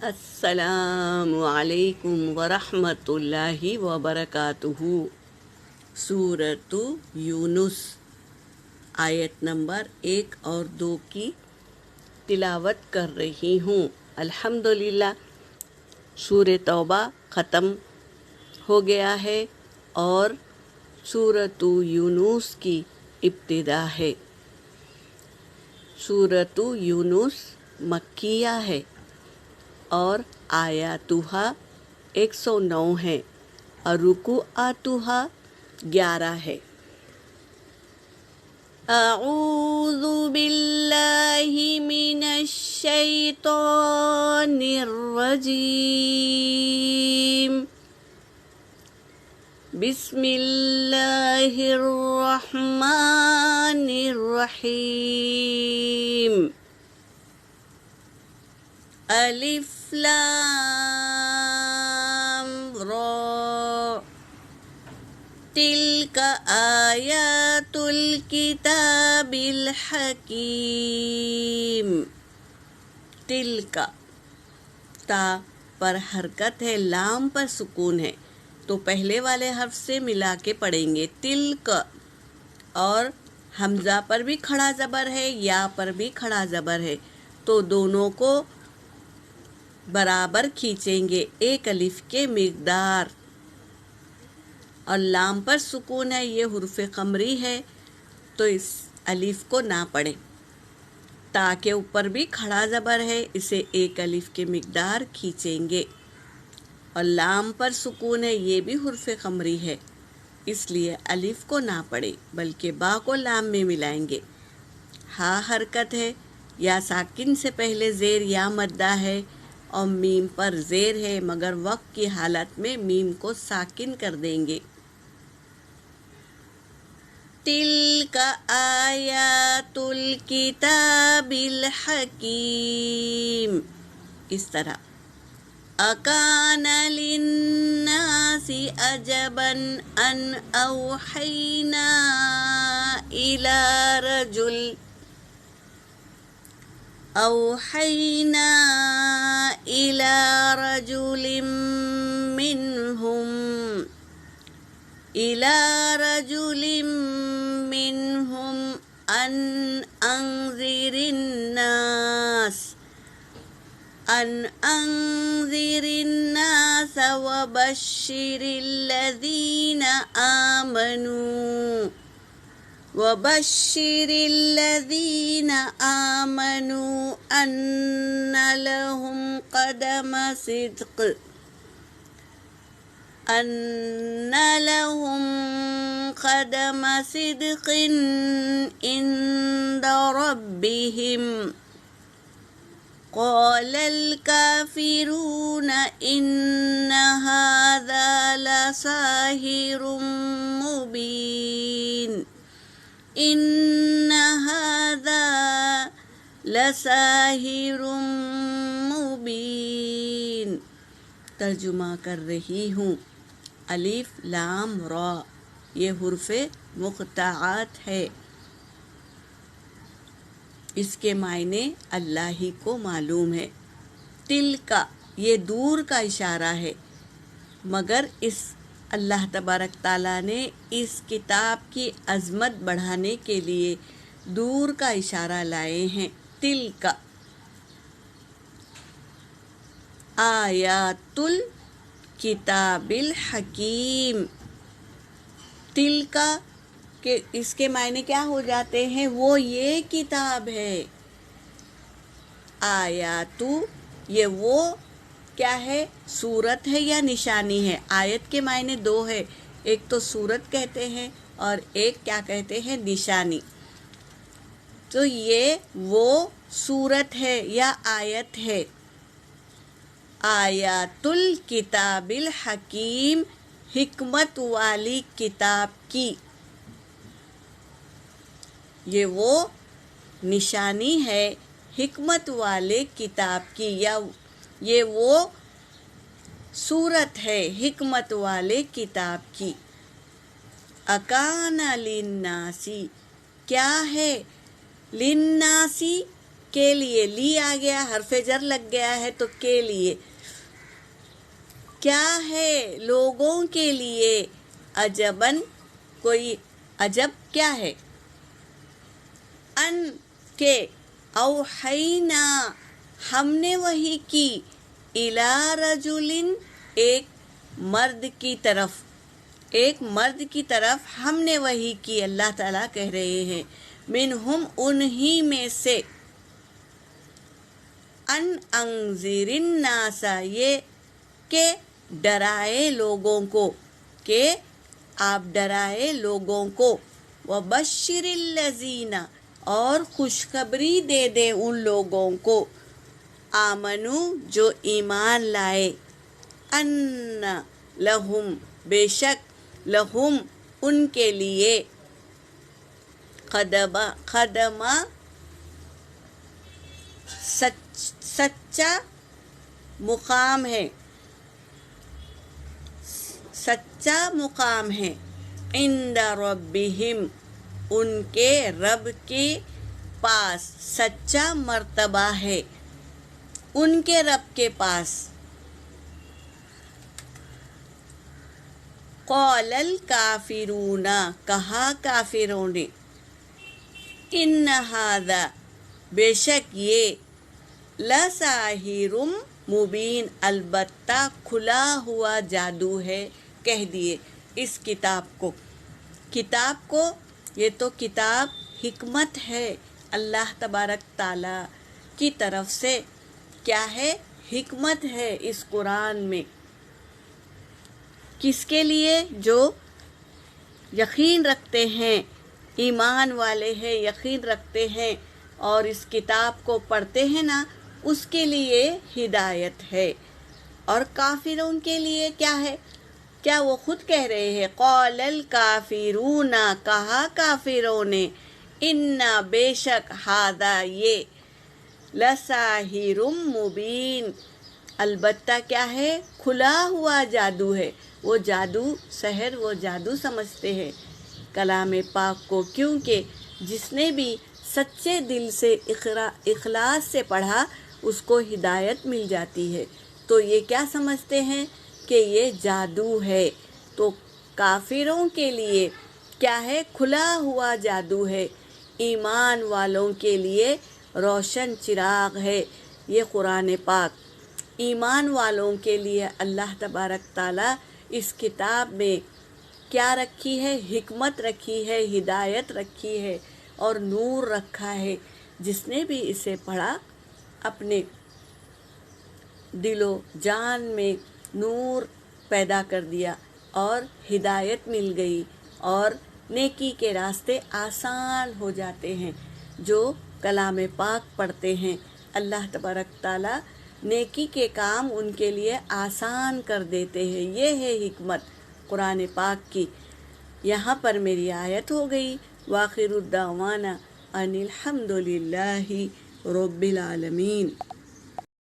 السلام علیکم ورحمۃ اللہ وبرکاتہ۔ سورۃ یونس آیت نمبر 1 اور 2 کی تلاوت کر رہی ہوں۔ الحمدللہ سورہ توبہ ختم ہو گیا ہے اور سورۃ یونس کی ابتدا ہے۔ سورۃ یونس مکیہ ہے اور آیاتہا 109 ہے اور رکوعاتہا 11 ہے۔ اعوذ باللہ من الشیطان الرجیم، بسم اللہ الرحمن الرحیم۔ الف لام را، تلک آیات الکتاب الحکیم۔ تلک تا پر حرکت ہے، لام پر سکون ہے، تو پہلے والے حرف سے ملا کے پڑھیں گے تلک، اور حمزہ پر بھی کھڑا زبر ہے، یا پر بھی کھڑا زبر ہے، تو دونوں کو برابر کھینچیں گے ایک الف کے مقدار، اور لام پر سکون ہے، یہ حرف قمری ہے تو اس الف کو نہ پڑھیں۔ تا کے اوپر بھی کھڑا زبر ہے، اسے ایک الف کے مقدار کھینچیں گے، اور لام پر سکون ہے، یہ بھی حرف قمری ہے، اس لیے الف کو نہ پڑھیں بلکہ با کو لام میں ملائیں گے۔ ہا حرکت ہے، یا ساکن سے پہلے زیر یا مدہ ہے، اور میم پر زیر ہے، مگر وقت کی حالت میں میم کو ساکن کر دیں گے۔ تلک آیات الکتاب الحکیم، اس طرح۔ اکان للناس عجبا ان اوحینا الی رجل منهم ان انذر الناس وبشر الذين آمنوا أن لهم قدم صدق عند ربهم، قال الكافرون إن هذا لساحر مبين، إن هذا لساحر مبين۔ ترجمہ کر رہی ہوں۔ الف لام را یہ حرف مقطعات ہے، اس کے معنی اللہ ہی کو معلوم ہے۔ تلک یہ دور کا اشارہ ہے، مگر اس اللہ تبارک تعالیٰ نے اس کتاب کی عظمت بڑھانے کے لیے دور کا اشارہ لائے ہیں۔ تلک آیات الکتاب الحکیم، تلک کہ اس کے معنی کیا ہو جاتے ہیں؟ وہ یہ کتاب ہے۔ آیاتو یہ وہ کیا ہے؟ صورت ہے یا نشانی ہے؟ آیت کے معنی دو ہے، ایک تو صورت کہتے ہیں اور ایک کیا کہتے ہیں؟ نشانی۔ تو یہ وہ صورت ہے یا آیت ہے، آیات الکتاب الحکیم، حکمت والی کتاب کی۔ یہ وہ نشانی ہے حکمت والے کتاب کی، یا یہ وہ صورت ہے حکمت والے کتاب کی۔ اکان للناسی کیا ہے؟ للناسی کے لیے، لی آ گیا، حرف جر لگ گیا ہے تو کے لیے، کیا ہے لوگوں کے لیے، عجبن کوئی عجب کیا ہے، ان کے، اوحینا ہم نے وحی کی، الی رجل ایک مرد کی طرف، ایک مرد کی طرف ہم نے وحی کی، اللہ تعالیٰ کہہ رہے ہیں، منہم انہی میں سے، ان انذر الناس یہ کہ ڈرائے لوگوں کو، کہ آپ ڈرائے لوگوں کو، وبشر الذین اور خوشخبری دے دے ان لوگوں کو، آمنو جو ایمان لائے، ان لہم بے شک، لہم ان کے لیے، قدمہ سچا مقام ہے، سچا مقام ہے، عند ربہم ان کے رب کے پاس، سچا مرتبہ ہے ان کے رب کے پاس۔ قال الکافرون کہا کافروں نے، ان ھذا بے شک یہ، لساحر مبین البتہ کھلا ہوا جادو ہے، کہہ دیے اس کتاب کو، یہ تو کتاب حکمت ہے اللہ تبارک تعالیٰ کی طرف سے، کیا ہے، حکمت ہے اس قرآن میں، کس کے لیے، جو یقین رکھتے ہیں، ایمان والے ہیں، یقین رکھتے ہیں اور اس کتاب کو پڑھتے ہیں نا، اس کے لیے ہدایت ہے۔ اور کافروں کے لیے کیا ہے، کیا وہ خود کہہ رہے ہیں، قال الکافرون کہا کافروں نے، ان بے شک، ھذا یہ، لساحر مبین البتہ کیا ہے، کھلا ہوا جادو ہے، وہ جادو، سحر وہ جادو سمجھتے ہیں کلام پاک کو، کیونکہ جس نے بھی سچے دل سے اخلاص سے پڑھا اس کو ہدایت مل جاتی ہے، تو یہ کیا سمجھتے ہیں کہ یہ جادو ہے، تو کافروں کے لیے کیا ہے، کھلا ہوا جادو ہے، ایمان والوں کے لیے روشن چراغ ہے یہ قرآن پاک، ایمان والوں کے لیے اللہ تبارک تعالیٰ اس کتاب میں کیا رکھی ہے، حکمت رکھی ہے، ہدایت رکھی ہے اور نور رکھا ہے، جس نے بھی اسے پڑھا اپنے دل و جان میں نور پیدا کر دیا اور ہدایت مل گئی اور نیکی کے راستے آسان ہو جاتے ہیں، جو کلام پاک پڑھتے ہیں اللہ تبارک تعالیٰ نیکی کے کام ان کے لیے آسان کر دیتے ہیں، یہ ہے حکمت قرآن پاک کی۔ یہاں پر میری آیت ہو گئی، وآخر الدعوانا ان الحمد للہ رب العالمین۔